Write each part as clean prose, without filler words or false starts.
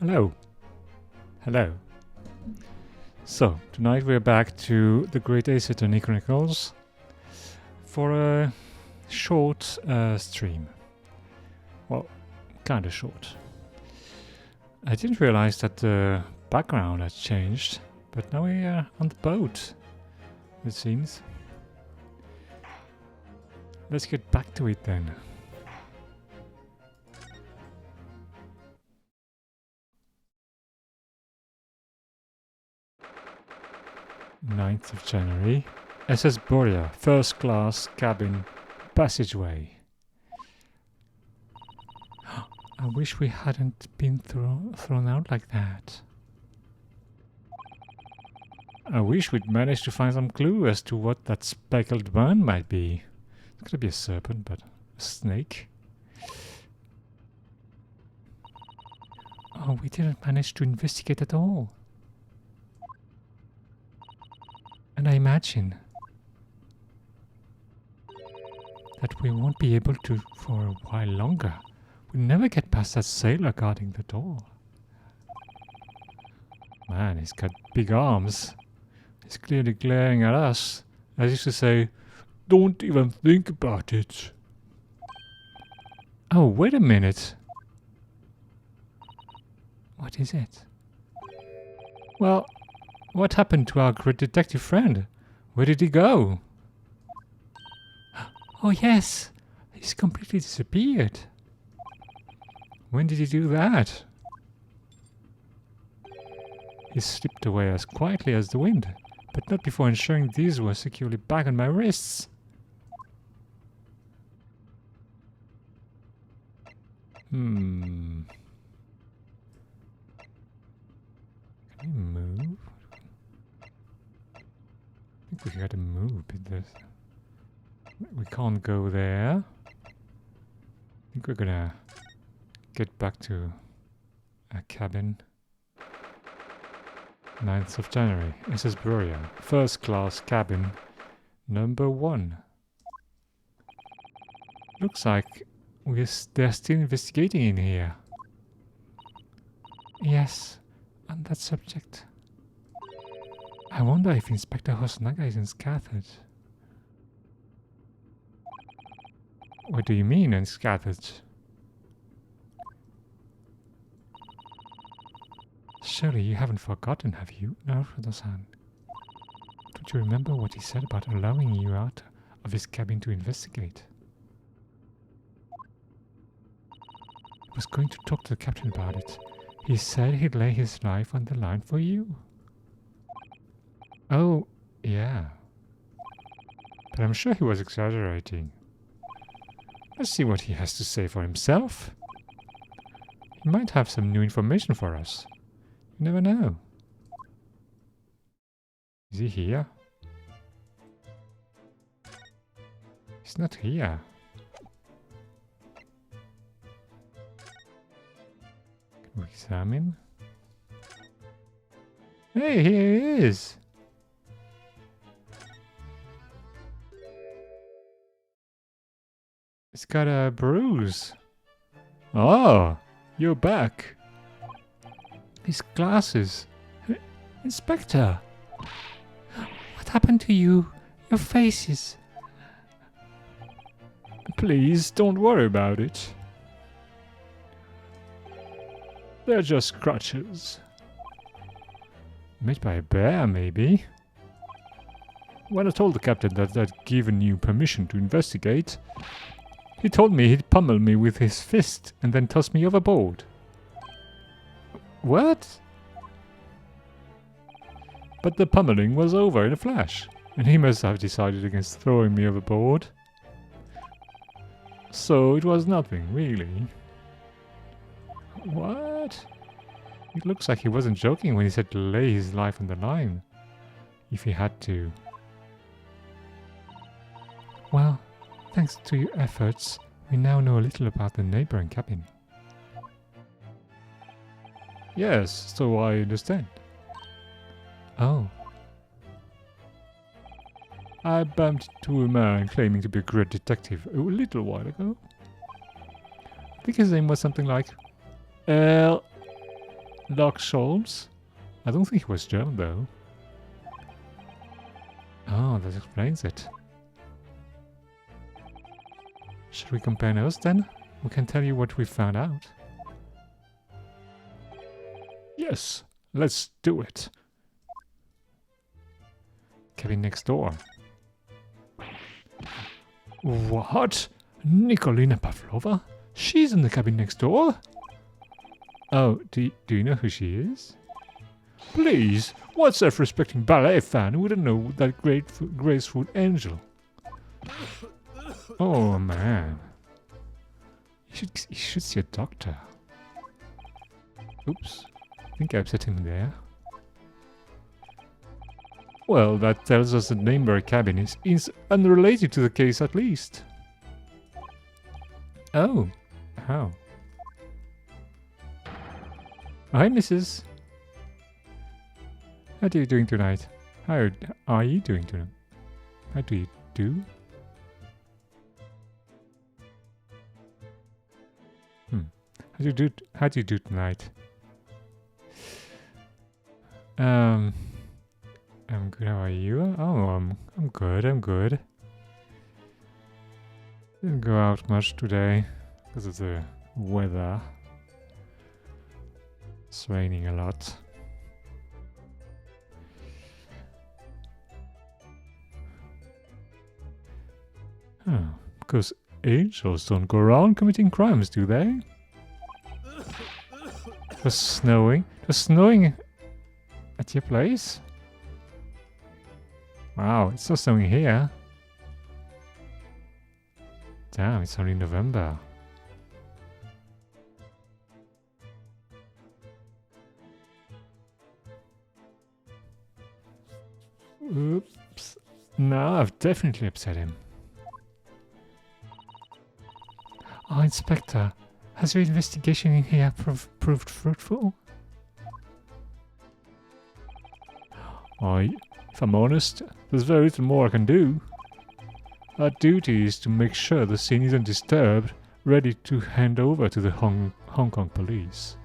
Hello. Hello. So, tonight we're back to the Great Ace Attorney Chronicles for a short stream. Well, kinda short. I didn't realize that the background had changed, but now we are on the boat, it seems. Let's get back to it then. January 9th. SS Borea, first class cabin passageway. I wish we hadn't been thrown out like that. I wish we'd managed to find some clue as to what that speckled bun might be. It could be a serpent, but a snake. Oh, we didn't manage to investigate at all. And I imagine that we won't be able to for a while longer. We'll never get past that sailor guarding the door. Man, he's got big arms. He's clearly glaring at us, as if to say, don't even think about it. Oh, wait a minute. What is it? Well, what happened to our great detective friend? Where did he go? Oh yes, he's completely disappeared. When did he do that? He slipped away as quietly as the wind, but not before ensuring these were securely back on my wrists. Can we move? I think we gotta move with this. We can't go there. I think we're gonna get back to a cabin. 9th of January, SS Borea, first class cabin, number 1. Looks like they're still investigating in here. Yes, on that subject. I wonder if Inspector Hosonaga is unscathed. What do you mean, unscathed? Surely you haven't forgotten, have you, Naruto-san? Don't you remember what he said about allowing you out of his cabin to investigate? I was going to talk to the captain about it. He said he'd lay his life on the line for you. Oh, yeah. But I'm sure he was exaggerating. Let's see what he has to say for himself. He might have some new information for us. You never know. Is he here? He's not here. Can we examine? Hey, here he is! He's got a bruise. Oh, you're back. His glasses. Inspector! What happened to you? Your faces. Please, don't worry about it. They're just scratches. Made by a bear, maybe? When I told the captain that I'd given you permission to investigate, he told me he'd pummel me with his fist and then toss me overboard. What? But the pummeling was over in a flash, and he must have decided against throwing me overboard. So it was nothing, really. What? It looks like he wasn't joking when he said to lay his life on the line, if he had to. Well, thanks to your efforts, we now know a little about the neighboring cabin. Yes, so I understand. Oh. I bumped into a man claiming to be a great detective a little while ago. I think his name was something like L. Locke Scholz? I don't think he was German though. Oh, that explains it. Should we compare notes then? We can tell you what we found out. Yes, let's do it. Cabin next door. What? Nikolina Pavlova? She's in the cabin next door? Oh, do you know who she is? Please, what self-respecting ballet fan wouldn't know that graceful angel? Oh man. You should see a doctor. Oops. I think I upset him there. Well, that tells us the Nameberg cabin is unrelated to the case at least. Oh. How? Hi, Mrs. How are you doing tonight? How are you doing tonight? How do you do? How do you do tonight? I'm good. How are you? Oh, I'm good. I'm good. Didn't go out much today because of the weather. It's raining a lot. Oh, because angels don't go around committing crimes, do they? It was snowing. It was snowing at your place? Wow, it's still snowing here. Damn, it's only November. Oops. No, I've definitely upset him. Oh, Inspector, has your investigation in here proved fruitful? If I'm honest, there's very little more I can do. Our duty is to make sure the scene isn't disturbed, ready to hand over to the Hong Kong police.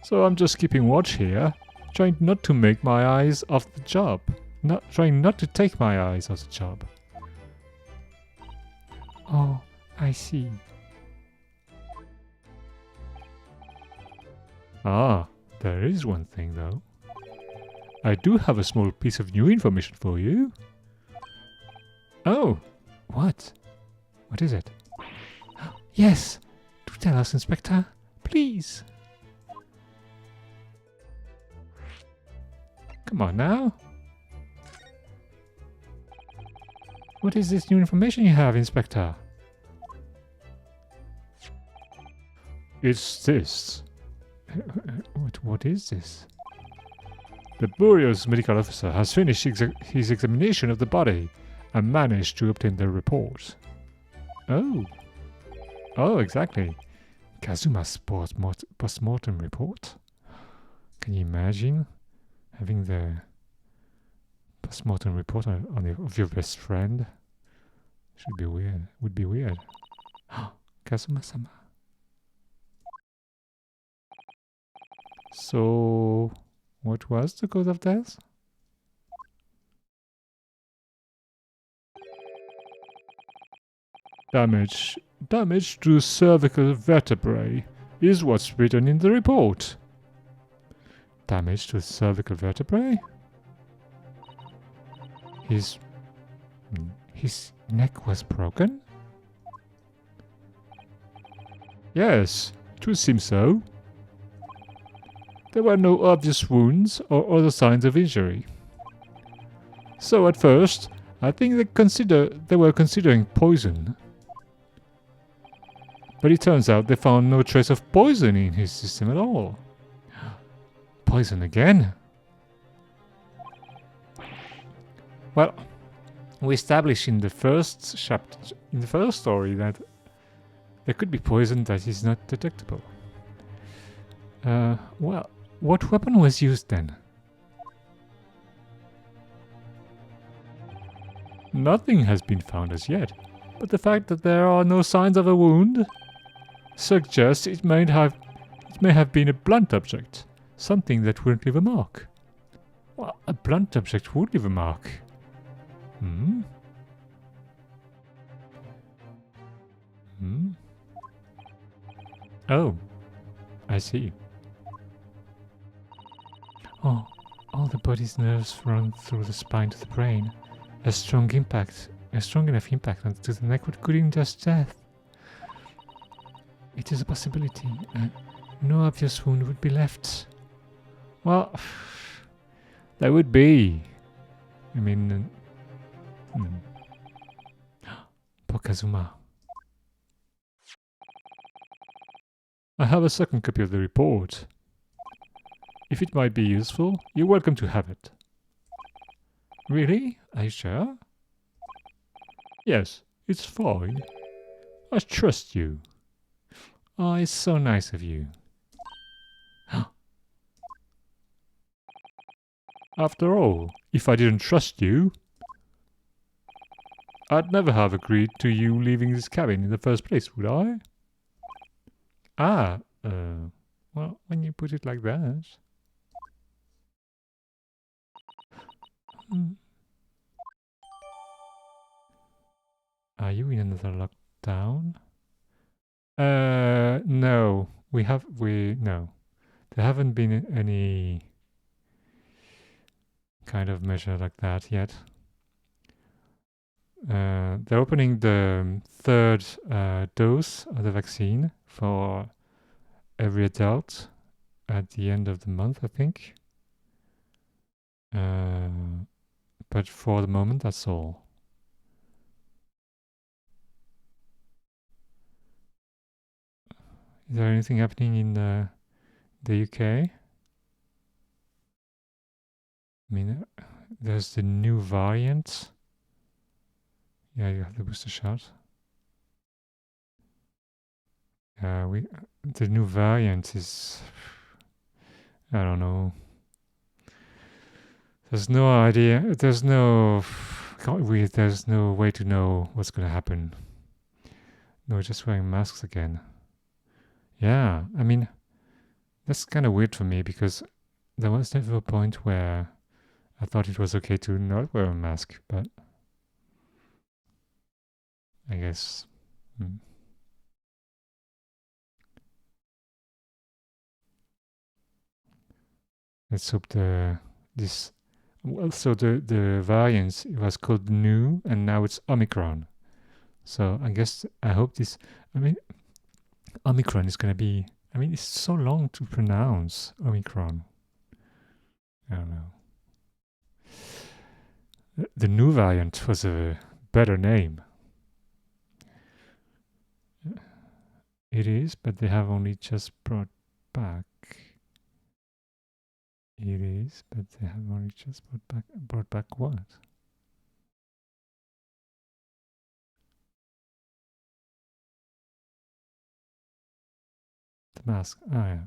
So I'm just keeping watch here, trying not to make my eyes off the job. Trying not to take my eyes off the job. Oh, I see. Ah, there is one thing though. I do have a small piece of new information for you. Oh, what? What is it? Yes, do tell us, Inspector, please. Come on now. What is this new information you have, Inspector? It's this. What is this? The Bureau's medical officer has finished his examination of the body and managed to obtain the report. Oh. Oh, exactly. Kazuma's post-mortem report. Can you imagine having the post-mortem report of your best friend? Should be weird. Would be weird. Kazuma-sama. So, what was the cause of death? Damage to cervical vertebrae is what's written in the report. Damage to cervical vertebrae? His neck was broken? Yes, it would seem so. There were no obvious wounds or other signs of injury. So at first, I think they were considering poison. But it turns out they found no trace of poison in his system at all. Poison again? Well, we established in the first chapter, in the first story, that there could be poison that is not detectable. Well, what weapon was used then? Nothing has been found as yet, but the fact that there are no signs of a wound suggests it might have It may have been a blunt object. Something that wouldn't leave a mark. Well, a blunt object would leave a mark. Hmm? Hmm? Oh, I see. Oh, all the body's nerves run through the spine to the brain. A strong enough impact onto the neck could induce death. It is a possibility. No obvious wound would be left. Well, there would be. I mean, poor Kazuma. I have a second copy of the report. If it might be useful, you're welcome to have it. Really? Are you sure? Yes, it's fine. I trust you. Oh, it's so nice of you. After all, if I didn't trust you, I'd never have agreed to you leaving this cabin in the first place, would I? Ah, well, when you put it like that. Are you in another lockdown? No. No. There haven't been any kind of measure like that yet. They're opening the third dose of the vaccine for every adult at the end of the month, I think. But for the moment, that's all. Is there anything happening in the UK? I mean, there's the new variant. Yeah, you have the booster shot. The new variant is, I don't know. There's no idea. There's no way to know what's gonna happen. No, we're just wearing masks again. Yeah, I mean, that's kind of weird for me because there was never a point where I thought it was okay to not wear a mask, but I guess. Let's hope the variant, it was called new and now it's Omicron. So I hope this, Omicron is gonna be, it's so long to pronounce Omicron. I don't know. The new variant was a better name. It is, but they have only just brought back. It is, but they have only just brought back what? The mask. Oh yeah.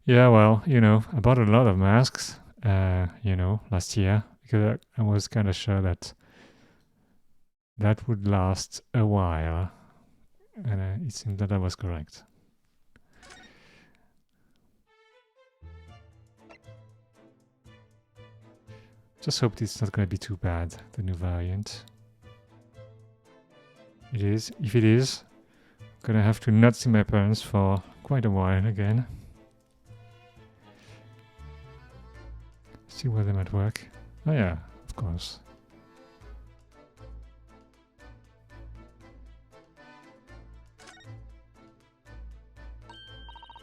Yeah, well, I bought a lot of masks, last year because I was kind of sure that would last a while, and it seemed that I was correct. Just hope it's not going to be too bad, the new variant. It is. If it is, I'm going to have to not see my parents for quite a while again. See where they might work. Oh yeah, of course.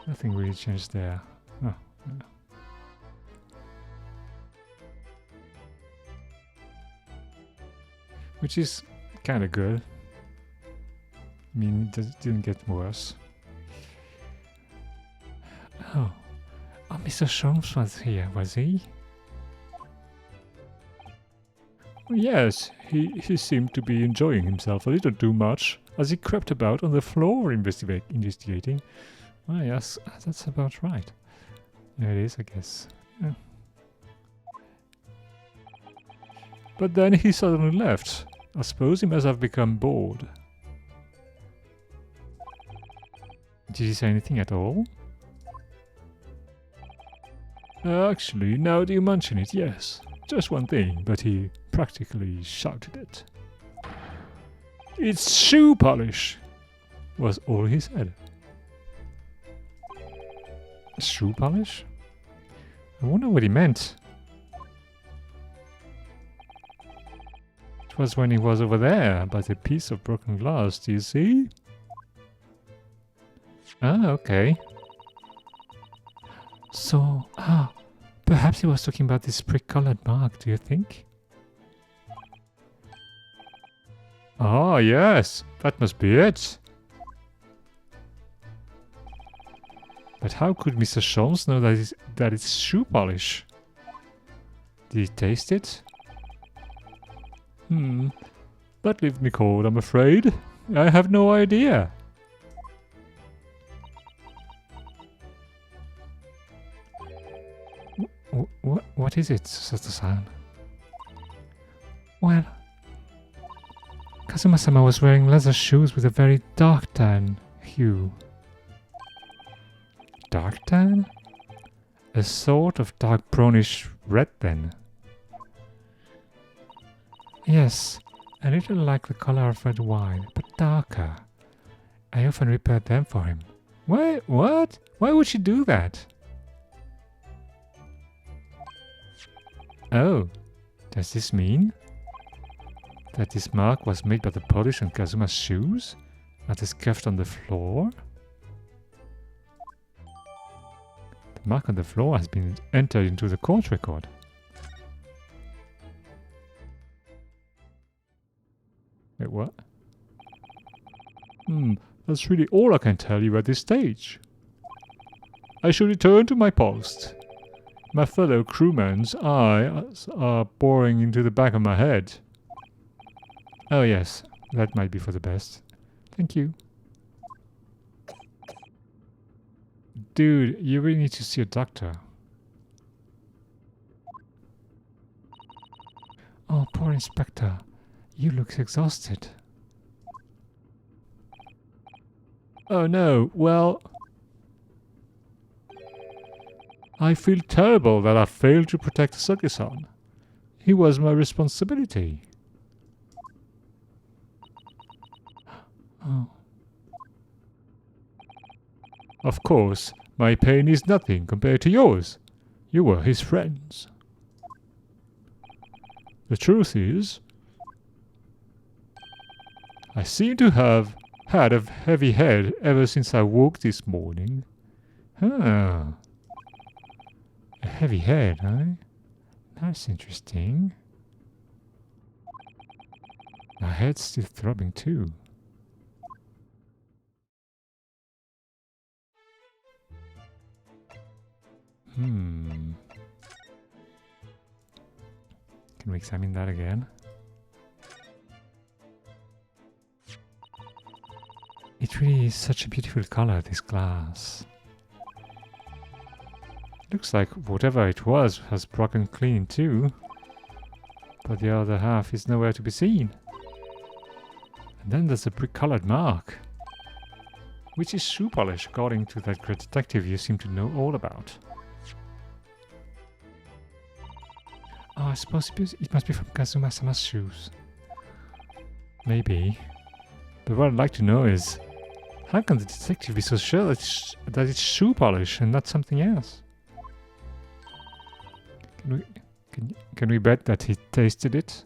Nothing really changed there. Oh, yeah. Which is kind of good. I mean, it didn't get worse. Oh, Mr. Sholmes was here, was he? Yes, he seemed to be enjoying himself a little too much as he crept about on the floor investigating. Oh yes, that's about right. Yeah, it is, I guess. Yeah. But then he suddenly left. I suppose he must have become bored. Did he say anything at all? Actually, now that you mention it, yes. Just one thing, but he practically shouted it. It's shoe polish! Was all he said. Shoe polish? I wonder what he meant. It was when he was over there, by the piece of broken glass, do you see? Ah, okay. So, perhaps he was talking about this brick-colored mark, do you think? Ah, yes, that must be it. But how could Mr. Sholmes know that it's shoe polish? Did he taste it? That leaves me cold, I'm afraid. I have no idea. What is it, Sato-san? Well, Kazuma-sama was wearing leather shoes with a very dark tan hue. Dark tan? A sort of dark brownish red then. Yes, a little like the color of red wine, but darker. I often repaired them for him. Why? What? Why would she do that? Oh, does this mean that this mark was made by the polish on Kazuma's shoes that is scuffed on the floor? The mark on the floor has been entered into the court record. Wait, what? That's really all I can tell you at this stage. I shall return to my post. My fellow crewmen's eyes are boring into the back of my head. Oh yes, that might be for the best. Thank you. Dude, you really need to see a doctor. Oh, poor Inspector. You look exhausted. Oh no, well... I feel terrible that I failed to protect Saki-san. He was my responsibility. Oh. Of course, my pain is nothing compared to yours. You were his friends. The truth is, I seem to have had a heavy head ever since I woke this morning. Ah. A heavy head, eh? That's interesting. My head's still throbbing too. Can we examine that again? It really is such a beautiful color, this glass. Looks like whatever it was has broken clean too. But the other half is nowhere to be seen. And then there's a brick-colored mark. Which is shoe polish, according to that great detective you seem to know all about. Oh, I suppose it must be from Kazuma-sama's shoes. Maybe. But what I'd like to know is, how can the detective be so sure that it's shoe polish and not something else? Can we bet that he tasted it?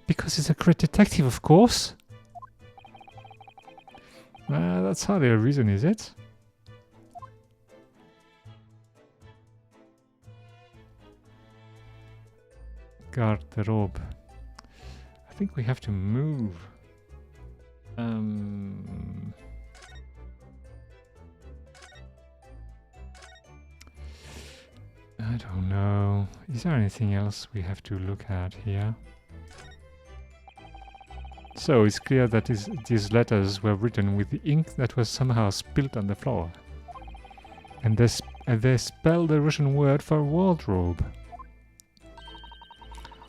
Because he's a great detective, of course. That's hardly a reason, is it? Garderobe. I think we have to move. I don't know. Is there anything else we have to look at here? So it's clear that these letters were written with the ink that was somehow spilled on the floor. And they spell the Russian word for wardrobe.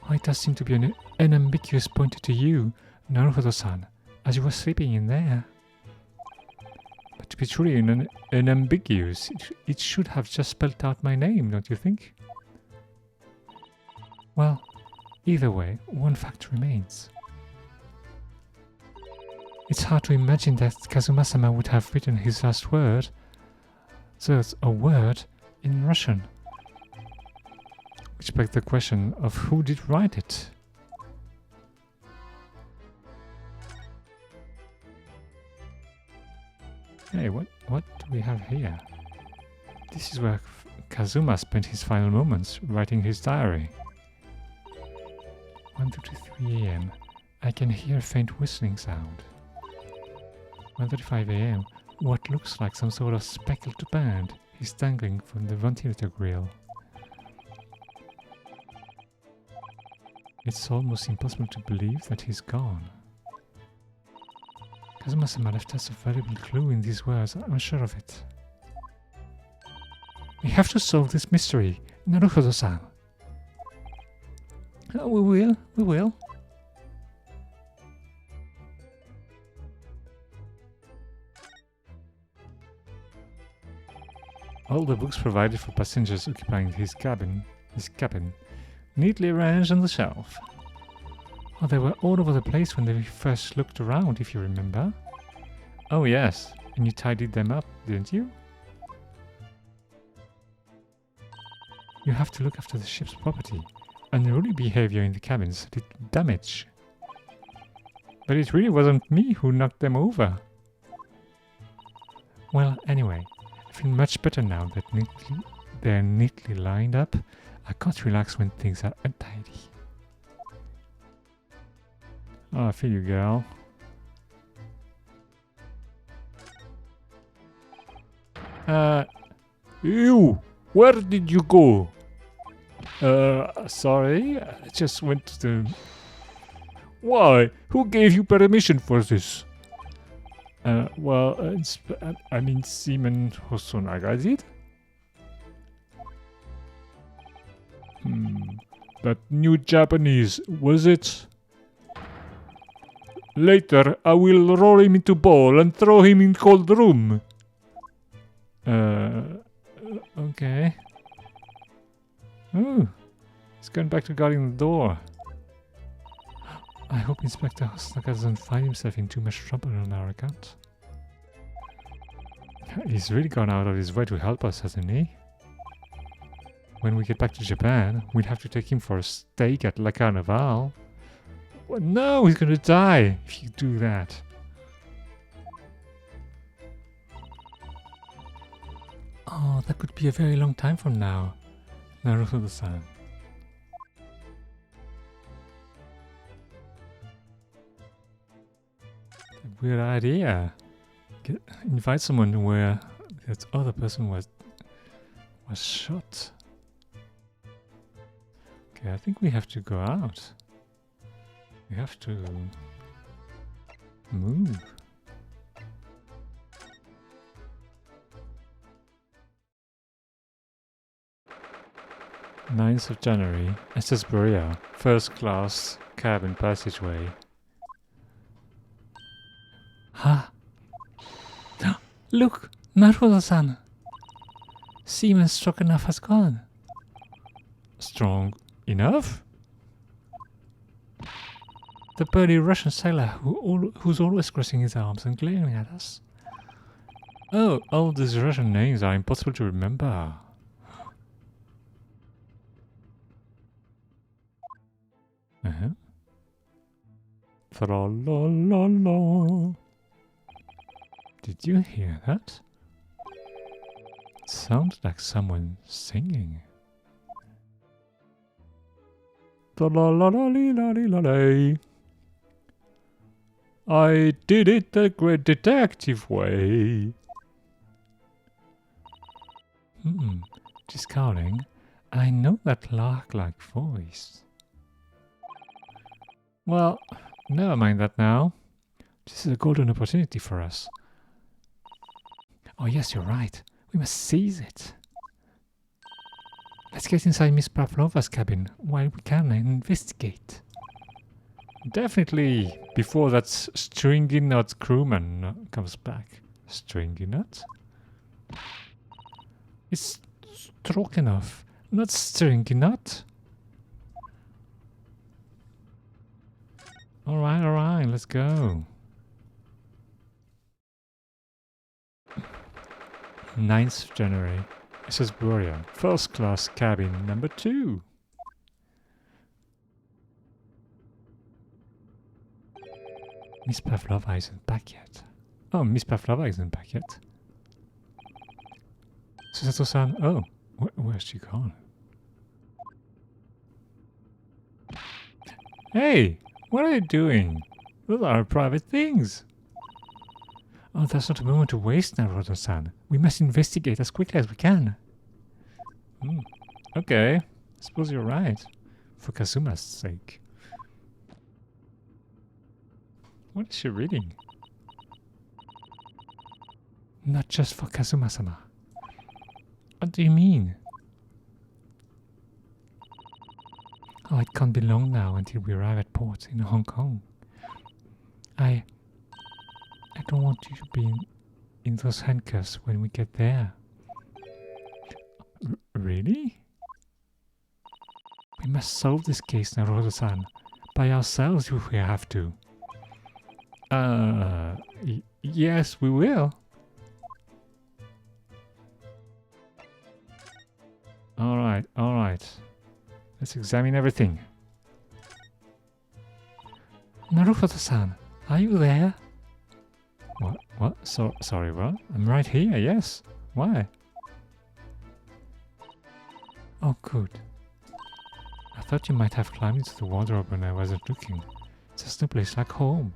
Oh, it does seem to be an unambiguous pointer to you, Naruhodo-san, as you were sleeping in there. But to be truly unambiguous, it should have just spelled out my name, don't you think? Well, either way, one fact remains. It's hard to imagine that Kazuma-sama would have written his last word, so it's a word, in Russian. Which begs the question of who did write it. Hey, what do we have here? This is where Kazuma spent his final moments writing his diary. 1:33 AM. I can hear a faint whistling sound. 1:35 AM. What looks like some sort of speckled band is dangling from the ventilator grill. It's almost impossible to believe that he's gone. Kazuma-sama left us a valuable clue in these words, I'm sure of it. We have to solve this mystery, Naruhodo-san. We will. All the books provided for passengers occupying his cabin, neatly arranged on the shelf. Oh, they were all over the place when they first looked around, if you remember. Oh yes, and you tidied them up, didn't you? You have to look after the ship's property. Unruly behavior in the cabins did damage. But it really wasn't me who knocked them over. Well, anyway, I feel much better now that they're neatly lined up. I can't relax when things are untidy. Oh, I feel you, girl. You! Where did you go? Sorry, I just went to the... Why? Who gave you permission for this? Well, I mean Seaman Hosonaga did? That new Japanese, was it? Later, I will roll him into ball and throw him in cold room. Okay. Oh, he's going back to guarding the door. I hope Inspector Hosonaga doesn't find himself in too much trouble on our account. He's really gone out of his way to help us, hasn't he? When we get back to Japan, we'll have to take him for a steak at La Carnival. Well, no, he's gonna die if you do that. Oh, that could be a very long time from now, Naruhodo-san. Weird idea. Invite someone where that other person was shot. Okay, I think we have to go out. We have to move. 9th of January, SS Berea, first class cabin passageway. Ha! Look! Naruhodo-san! Seaman strong enough has gone. Strong enough? The burly Russian sailor who's always crossing his arms and glaring at us. Oh, all these Russian names are impossible to remember. Tra-la-la-la. Did you hear that? It sounds like someone singing. Tra-la-la-la-la-la-la-la. I did it the great detective way. Discarding. I know that lark-like voice. Well, never mind that now. This is a golden opportunity for us. Oh yes, you're right. We must seize it. Let's get inside Miss Pavlova's cabin while we can and investigate. Definitely before that stringy nut crewman comes back. Stringy nut? It's Stroganoff, not stringy nut. Alright, let's go. 9th of January. SS Boreal, first class cabin number 2. Miss Pavlova isn't back yet. Oh, Miss Pavlova isn't back yet. Susato-san, oh, where's she gone? Hey, what are you doing? Those are private things. Oh, that's not a moment to waste, Naruto-san. We must investigate as quickly as we can. Okay, I suppose you're right. For Kazuma's sake. What is she reading? Not just for Kazuma-sama. What do you mean? Oh, it can't be long now until we arrive at port in Hong Kong. I don't want you to be in those handcuffs when we get there. Really? We must solve this case, Naruto-san, by ourselves if we have to. Yes, we will. Alright. Let's examine everything. Naruto-san, are you there? What? Sorry, what? I'm right here, yes. Why? Oh, good. I thought you might have climbed into the wardrobe when I wasn't looking. There's no place like home.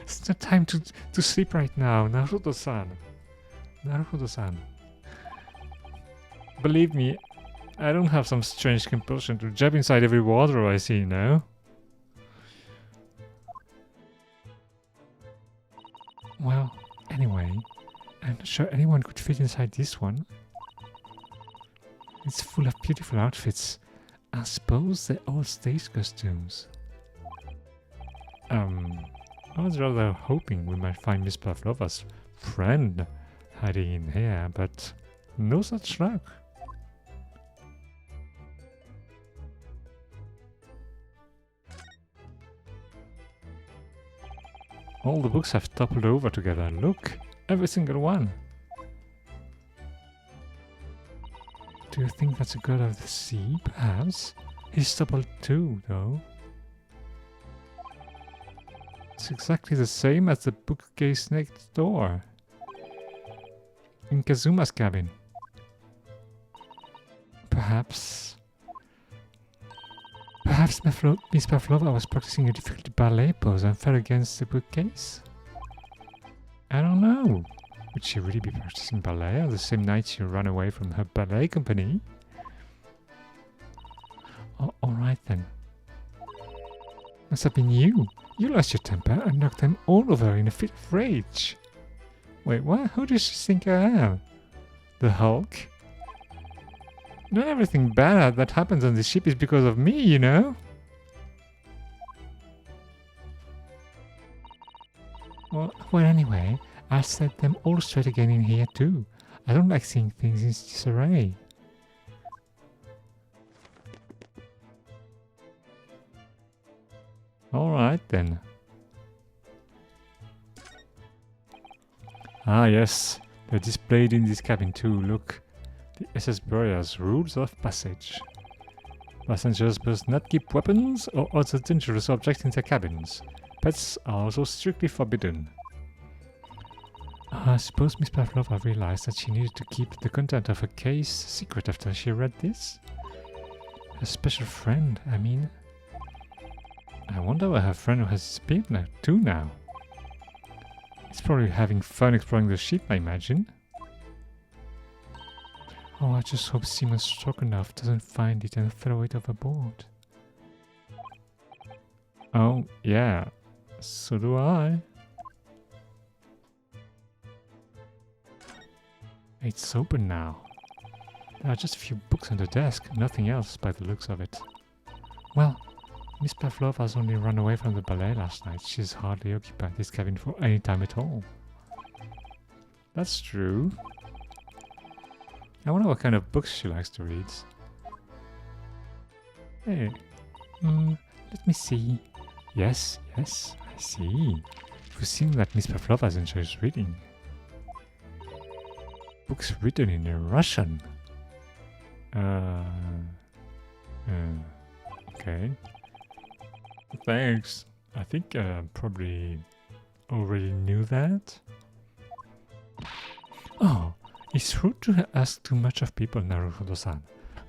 It's not time to sleep right now, Naruto-san. Naruto-san. Believe me, I don't have some strange compulsion to jump inside every wardrobe I see, no? Well, anyway, I'm not sure anyone could fit inside this one. It's full of beautiful outfits. I suppose they're all stage costumes. I was rather hoping we might find Miss Pavlova's friend hiding in here, but no such luck. All the books have toppled over together. Look, every single one. Do you think that's a god of the sea, perhaps? He's toppled too, though. It's exactly the same as the bookcase next door. In Kazuma's cabin. Perhaps Miss Pavlova was practicing a difficult ballet pose and fell against the bookcase? I don't know. Would she really be practicing ballet on the same night she ran away from her ballet company? Oh, alright then. Must have been you. You lost your temper and knocked them all over in a fit of rage. Wait, what? Who does she think I am? The Hulk? Not everything bad that happens on the ship is because of me, you know? Well, anyway, I'll set them all straight again in here too. I don't like seeing things in disarray. Alright then. Ah yes, they're displayed in this cabin too, look. The SS Boreal's rules of passage. Passengers must not keep weapons or other dangerous objects in their cabins. Pets are also strictly forbidden. I suppose Miss Pavlova realized that she needed to keep the content of her case secret after she read this. Her special friend, I mean. I wonder where her friend has disappeared now. It's probably having fun exploring the ship, I imagine. Oh, I just hope Simon Stroganoff doesn't find it and throw it overboard. Oh, yeah. So do I. It's open now. There are just a few books on the desk, nothing else by the looks of it. Well, Miss Pavlova's only run away from the ballet last night. She's hardly occupied this cabin for any time at all. That's true. I wonder what kind of books she likes to read. Hey, let me see. Yes, I see. It would seem that Miss Pavlova enjoys reading. Books written in Russian. Okay. Thanks. I think probably already knew that. Oh, it's rude to ask too much of people, Naruhodo-san.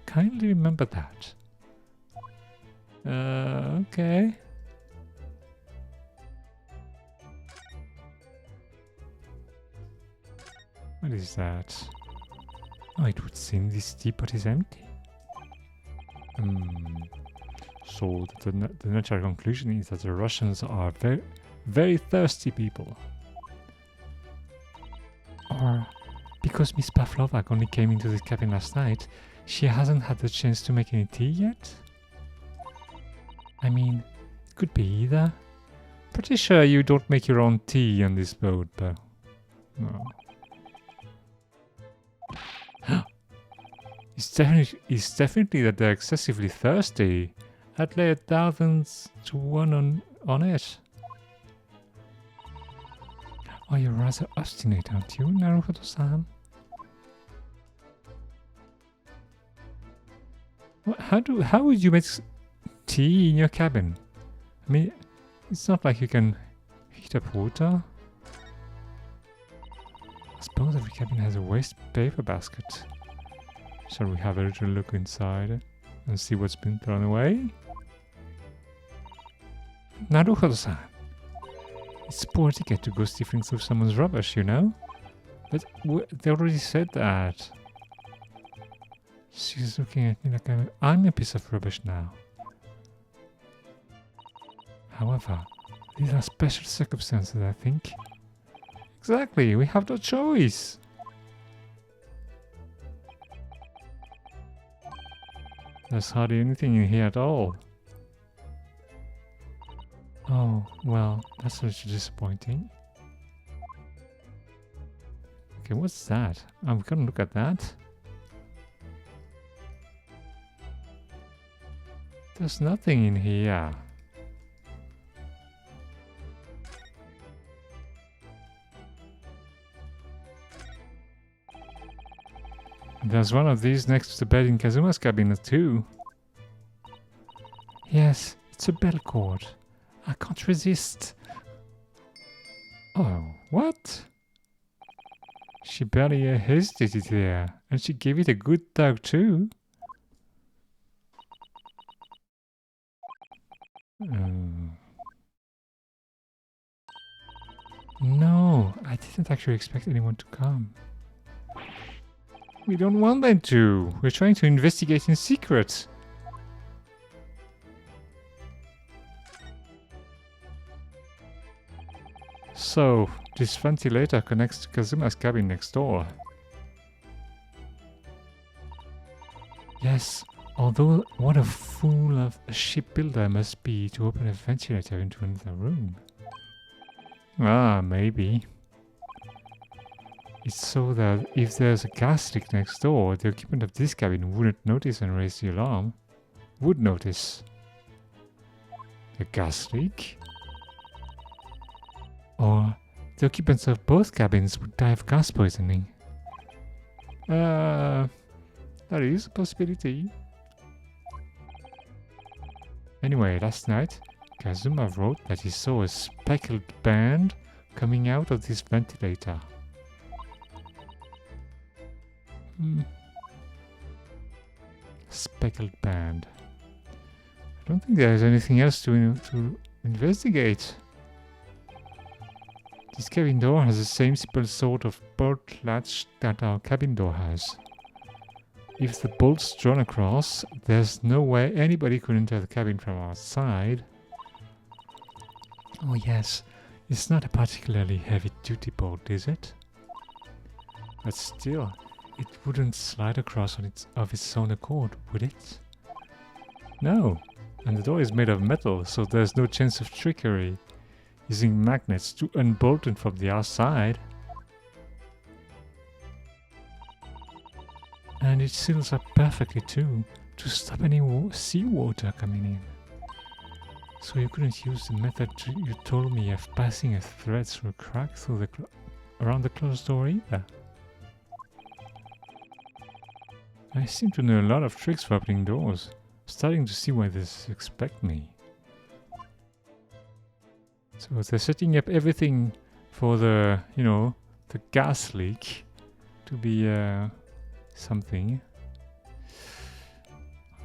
Kindly remember that. Okay. What is that? Oh, it would seem this teapot is empty. So the natural conclusion is that the Russians are very, very thirsty people. Or because Miss Pavlova only came into the cabin last night, she hasn't had the chance to make any tea yet? I mean, it could be either. Pretty sure you don't make your own tea on this boat, but... No. It's definitely that they're excessively thirsty. I'd lay 1,000 to 1 on it. Oh, you're rather obstinate, aren't you, Naruhodo-san? How would you make tea in your cabin? I mean, it's not like you can heat up water. I suppose every cabin has a waste paper basket. Shall we have a little look inside and see what's been thrown away? Naruhodo-san, it's poor etiquette to go sifting through someone's rubbish, you know? But they already said that. She's looking at me like I'm a piece of rubbish now. However, these are special circumstances, I think. Exactly, we have no choice. There's hardly anything in here at all. Oh, well, that's a little disappointing. Okay, what's that? I'm gonna look at that. There's nothing in here. There's one of these next to the bed in Kazuma's cabinet too. Yes, it's a bell cord. I can't resist. Oh, what? She barely hesitated there, and she gave it a good tug too. No, I didn't actually expect anyone to come. We don't want them to. We're trying to investigate in secret. So, this ventilator connects to Kazuma's cabin next door. Yes, although what a fool of a shipbuilder must be to open a ventilator into another room. Ah, maybe. It's so that if there's a gas leak next door, the occupant of this cabin wouldn't notice and raise the alarm. Would notice. A gas leak? Or the occupants of both cabins would die of gas poisoning. That is a possibility. Anyway, last night, Kazuma wrote that he saw a speckled band coming out of this ventilator. Speckled band. I don't think there's anything else to investigate. This cabin door has the same simple sort of bolt latch that our cabin door has. If the bolt's drawn across, there's no way anybody could enter the cabin from outside. Oh yes, it's not a particularly heavy-duty bolt, is it? But still, it wouldn't slide across of its own accord, would it? No, And the door is made of metal, so there's no chance of trickery. Using magnets to unbolt it from the outside. And it seals up perfectly too, to stop any seawater coming in. So you couldn't use the method you told me of passing a thread through a crack through the around the closed door either. I seem to know a lot of tricks for opening doors. Starting to see why they suspect me. So they're setting up everything for the, you know, the gas leak to be something.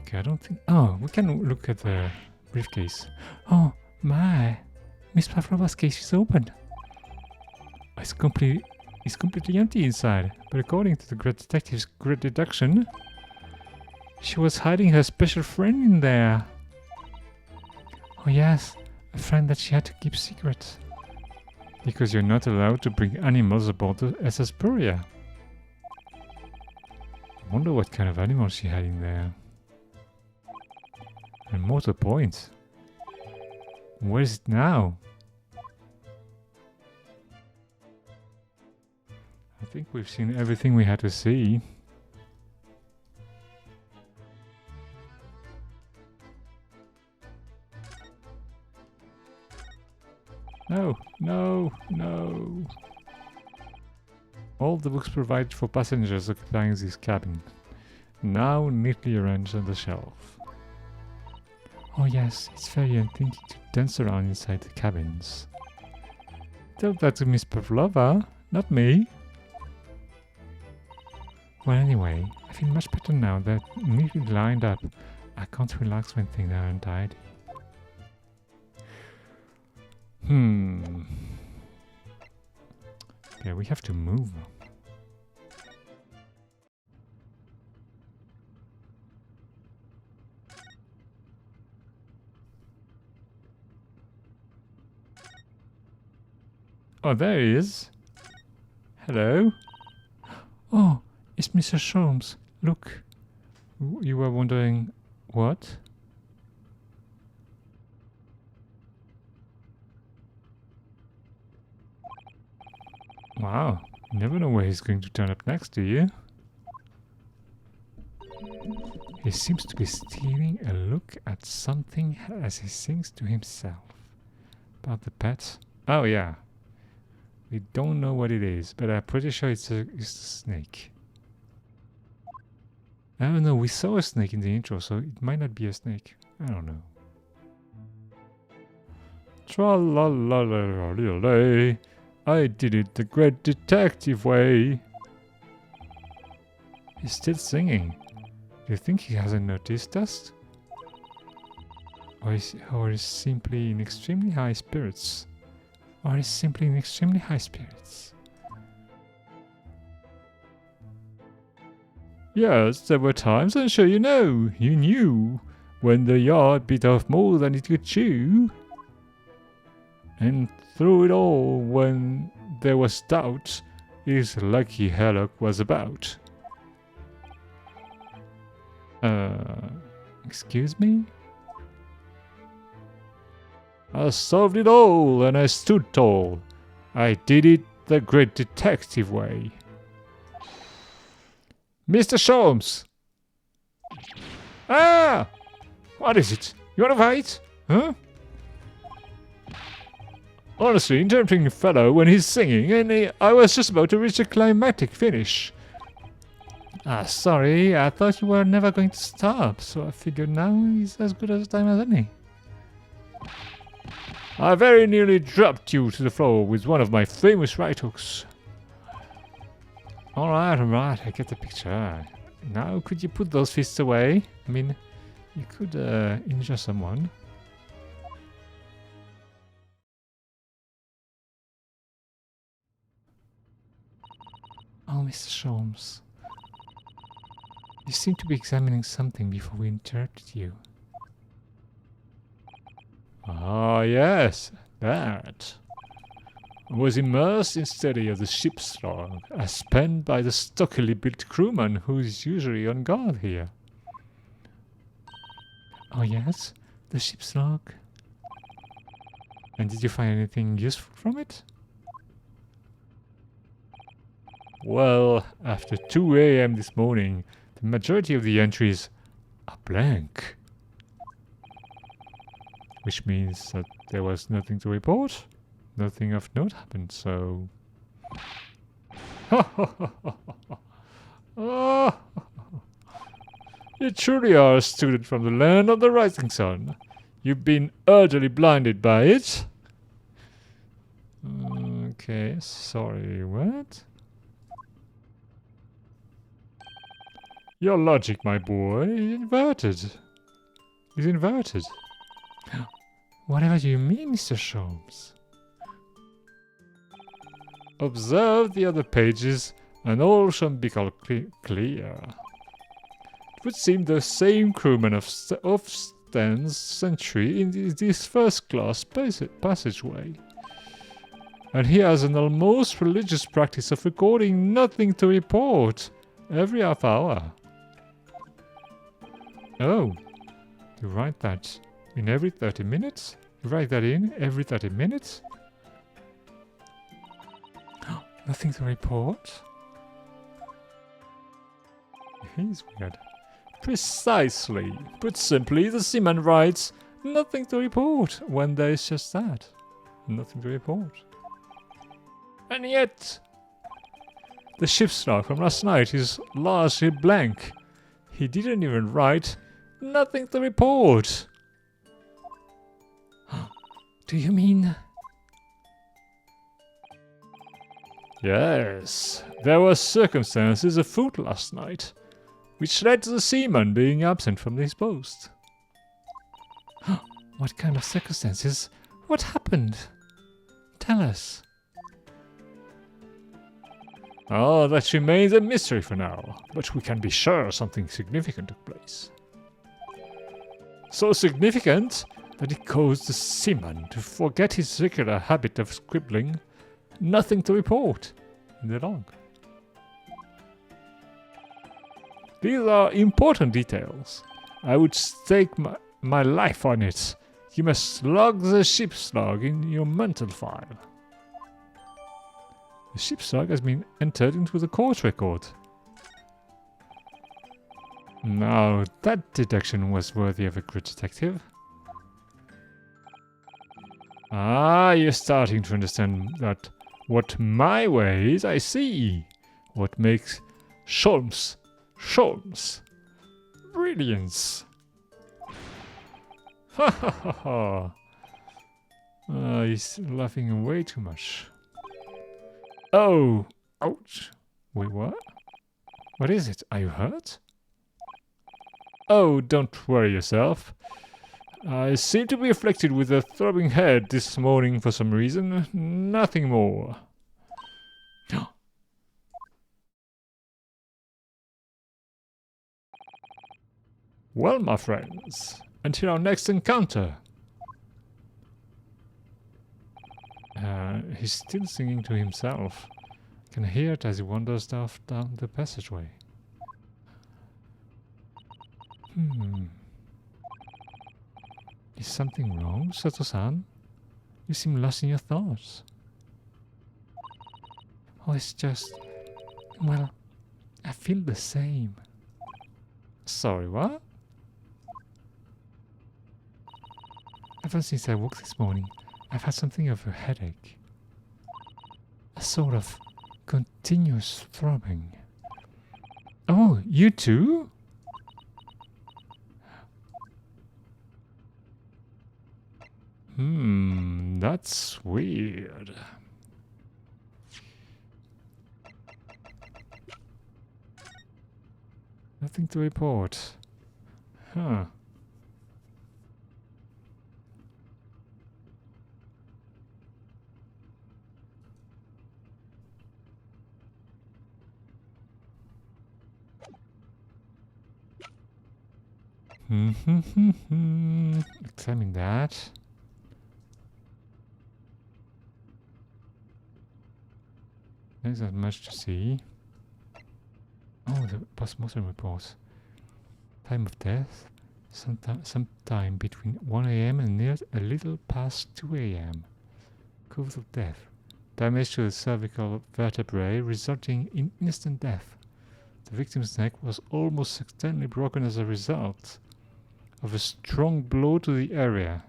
Okay, I don't think... Oh, we can look at the briefcase. Oh, my! Miss Pavlova's case is open. It's completely empty inside. But according to the great detective's great deduction, she was hiding her special friend in there. Oh yes, a friend that she had to keep secret. Because you're not allowed to bring animals aboard the SS Puria. I wonder what kind of animals she had in there. And more to the point, where is it now? I think we've seen everything we had to see. No, no, no. All the books provided for passengers occupying this cabin, now neatly arranged on the shelf. Oh yes, it's very unthinking to dance around inside the cabins. Tell that to Miss Pavlova, not me. Well anyway, I feel much better now. They're neatly lined up. I can't relax when things are untidy. Okay, we have to move. Oh, there he is. Hello. Oh, it's Mr. Sholmes. Look. You were wondering what? Wow, you never know where he's going to turn up next, do you? He seems to be stealing a look at something as he sings to himself. About the pet? Oh yeah. We don't know what it is, but I'm pretty sure it's a snake. I don't know, we saw a snake in the intro, so it might not be a snake. I don't know. Tra-la-la-la-la-la-la. I did it the great detective way. He's still singing. Do you think he hasn't noticed us? Or is simply in extremely high spirits? Or is simply in extremely high spirits? Yes, there were times, I'm sure you know. You knew when the yard bit off more than it could chew. And through it all, when there was doubt, his lucky Herlock was about. Excuse me? I solved it all, and I stood tall. I did it the great detective way. Mr. Sholmes! Ah! What is it? You want to fight? Huh? Honestly, interrupting a fellow when he's singing, and I was just about to reach a climactic finish. Ah, sorry, I thought you were never going to stop, so I figured now is as good a time as any. I very nearly dropped you to the floor with one of my famous right hooks. Alright, I get the picture. Now, could you put those fists away? I mean, you could injure someone. Oh, Mr. Sholmes. You seem to be examining something before we interrupted you. Ah, yes, that. I was immersed in study of the ship's log, as penned by the stockily built crewman who is usually on guard here. Oh, yes? The ship's log. And did you find anything useful from it? Well, after 2 a.m. this morning, the majority of the entries are blank. Which means that there was nothing to report. Nothing of note happened, so... Oh, you truly are a student from the land of the rising sun. You've been utterly blinded by it. Okay, sorry, what? Your logic, my boy, is inverted. Is inverted. Whatever do you mean, Mr. Sholmes? Observe the other pages, and all shall become clear. It would seem the same crewman of stands sentry in this first-class passageway. And he has an almost religious practice of recording nothing to report every half hour. Oh, you write that in every 30 minutes? You write that in every 30 minutes? Nothing to report? He's weird. Precisely. Put simply, the seaman writes, nothing to report, when there is just that. Nothing to report. And yet, the ship's log from last night is largely blank. He didn't even write, nothing to report. Do you mean... Yes, there were circumstances afoot last night, which led to the seaman being absent from his post. What kind of circumstances? What happened? Tell us. Oh, that remains a mystery for now, but we can be sure something significant took place. So significant that it caused the seaman to forget his regular habit of scribbling nothing to report in the log. These are important details. I would stake my life on it. You must log the ship's log in your mental file. The ship's log has been entered into the court record. Now, that deduction was worthy of a good detective. Ah, you're starting to understand that what my way is, I see. What makes Sholmes. Brilliance. Ha ha ha ha. He's laughing way too much. Oh, ouch. Wait, what? What is it? Are you hurt? Oh, don't worry yourself. I seem to be afflicted with a throbbing head this morning for some reason. Nothing more. Well, my friends, until our next encounter. He's still singing to himself. I can hear it as he wanders off down the passageway. Is something wrong, Sato-san? You seem lost in your thoughts. Oh, it's just... well, I feel the same. Sorry, what? Ever since I woke this morning, I've had something of a headache. A sort of continuous throbbing. Oh, you too? That's weird. Nothing to report. Huh. Examine that. There's not much to see. Oh, the postmortem report. Time of death. sometime between 1 a.m. and near a little past 2 a.m. Cause of death. Damage to the cervical vertebrae resulting in instant death. The victim's neck was almost accidentally broken as a result of a strong blow to the area.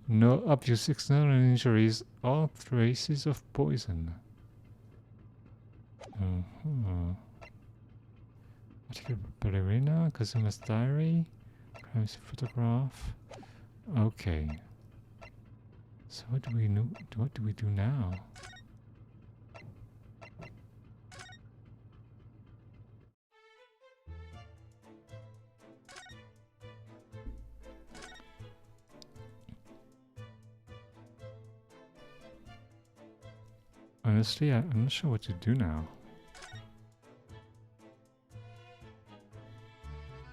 No obvious external injuries or traces of poison. Article ballerina, Kazuma's diary, crimes photograph. Okay. So what do we know? What do we do now? Honestly, I'm not sure what to do now.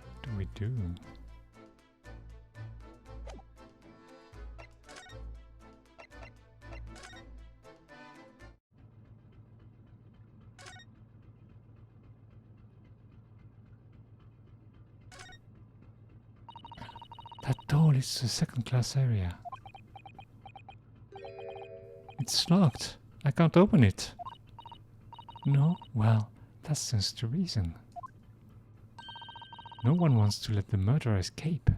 What do we do? That door leads to the second-class area. It's locked. I can't open it. No? Well, that stands to reason. No one wants to let the murderer escape.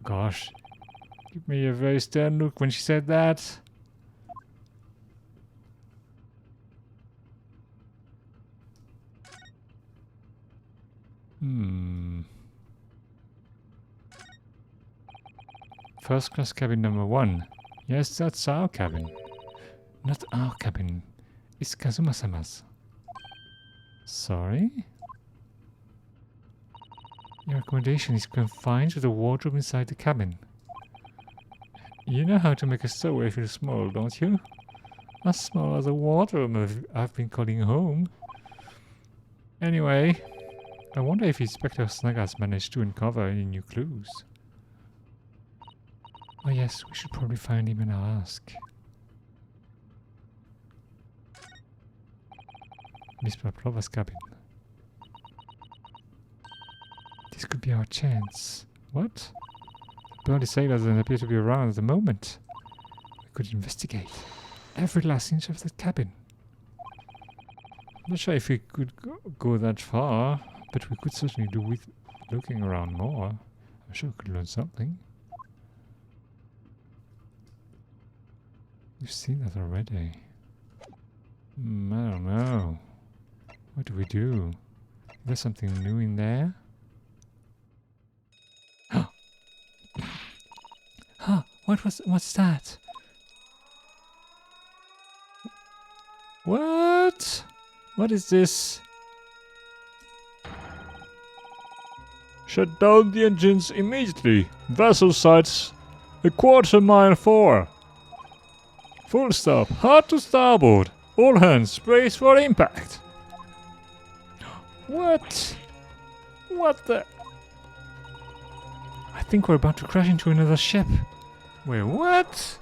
Gosh, give me a very stern look when she said that. First class cabin number 1. Yes, that's our cabin. Not our cabin. It's Kazuma-sama's. Sorry? Your accommodation is confined to the wardrobe inside the cabin. You know how to make a stowaway feel small, don't you? As small as a wardrobe I've been calling home. Anyway, I wonder if Inspector Snaga's managed to uncover any new clues. Oh yes, we should probably find him and ask. Miss Pavlova's cabin. This could be our chance. What? The burly sailor doesn't appear to be around at the moment. We could investigate every last inch of the cabin. I'm not sure if we could go that far, but we could certainly do with looking around more. I'm sure we could learn something. We've seen that already. I don't know. What do we do? Is there something new in there? Huh, what's that? What? What is this? Shut down the engines immediately. Vessel sights a quarter mile forward. Full stop. Hard to starboard. All hands brace for impact. What? What the? I think we're about to crash into another ship. Wait, what?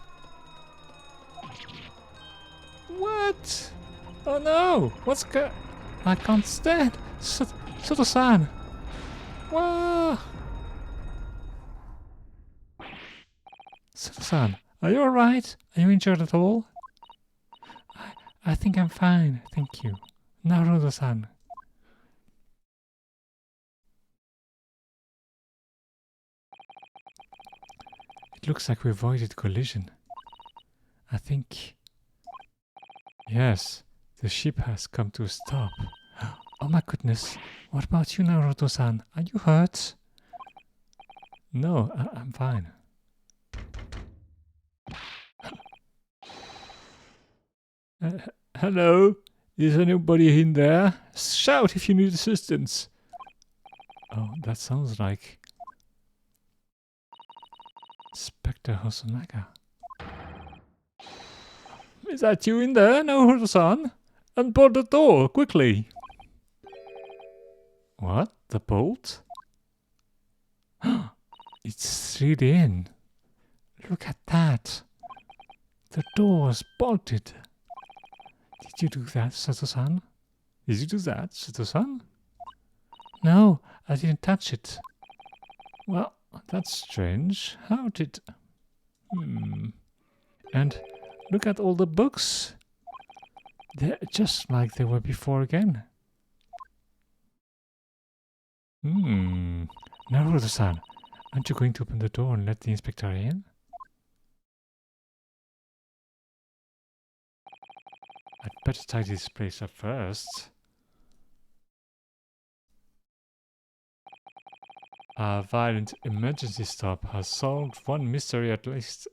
What? Oh no! I can't stand! Soto-san! Whoa! Soto-san, are you alright? Are you injured at all? I think I'm fine, thank you. Naruto-san. It looks like we avoided collision. I think... Yes, the ship has come to a stop. Oh my goodness, what about you, Naruto-san? Are you hurt? No, I'm fine. Hello? Is anybody in there? Shout if you need assistance. Oh, that sounds like... Inspector Hosonaga. Is that you in there, Naruto-san? Unbolt the door, quickly! What? The bolt? It's slid in. Look at that. The door's bolted. Did you do that, Sato-san? Did you do that, Sato-san? No, I didn't touch it. Well, that's strange. How did... And look at all the books. They're just like they were before again. Naruto-san, aren't you going to open the door and let the inspector in? I'd better tidy this place up first. Our violent emergency stop has solved one mystery at least,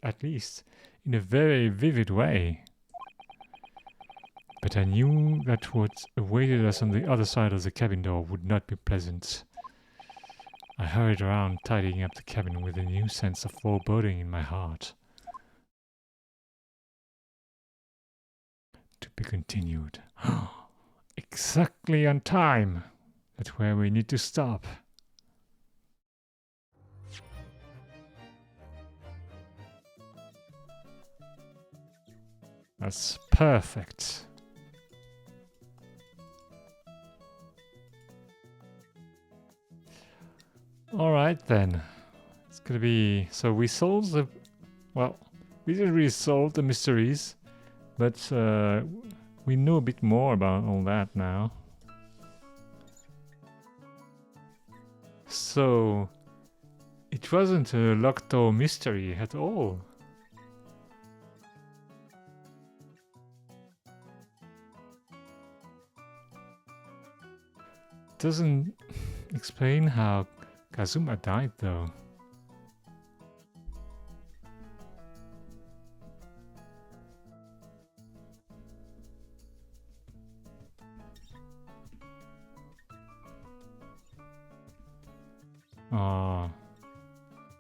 in a very vivid way. But I knew that what awaited us on the other side of the cabin door would not be pleasant. I hurried around tidying up the cabin with a new sense of foreboding in my heart. To be continued. Exactly on time! That's where we need to stop. That's perfect. Alright then. It's gonna be... So we solved the... Well, we didn't really solve the mysteries, but we know a bit more about all that now. So... It wasn't a locked door mystery at all. Doesn't explain how Kazuma died though.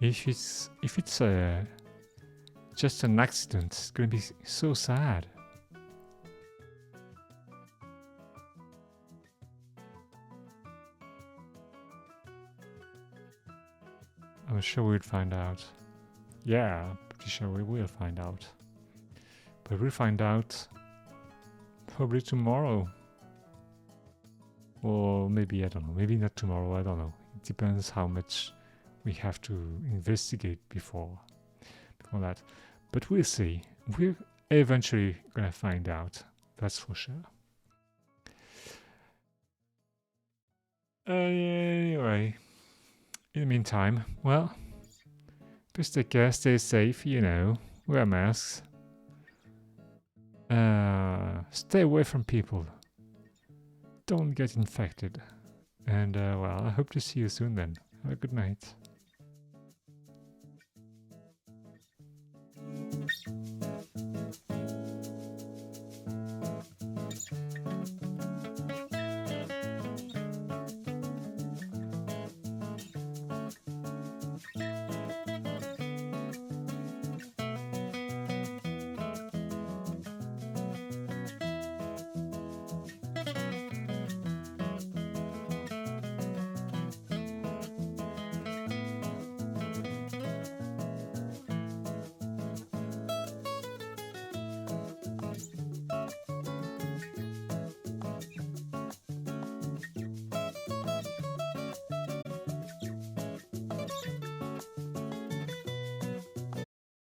If it's just an accident, it's gonna be so sad. I'm sure we'll find out. Yeah, I'm pretty sure we will find out. But we'll find out probably tomorrow. Or maybe, I don't know, maybe not tomorrow, I don't know. It depends how much we have to investigate before that. But we'll see. We're eventually gonna find out. That's for sure. Anyway, in the meantime, well, just take care, stay safe, you know, wear masks. Stay away from people. Don't get infected. And, well, I hope to see you soon then. Have a good night.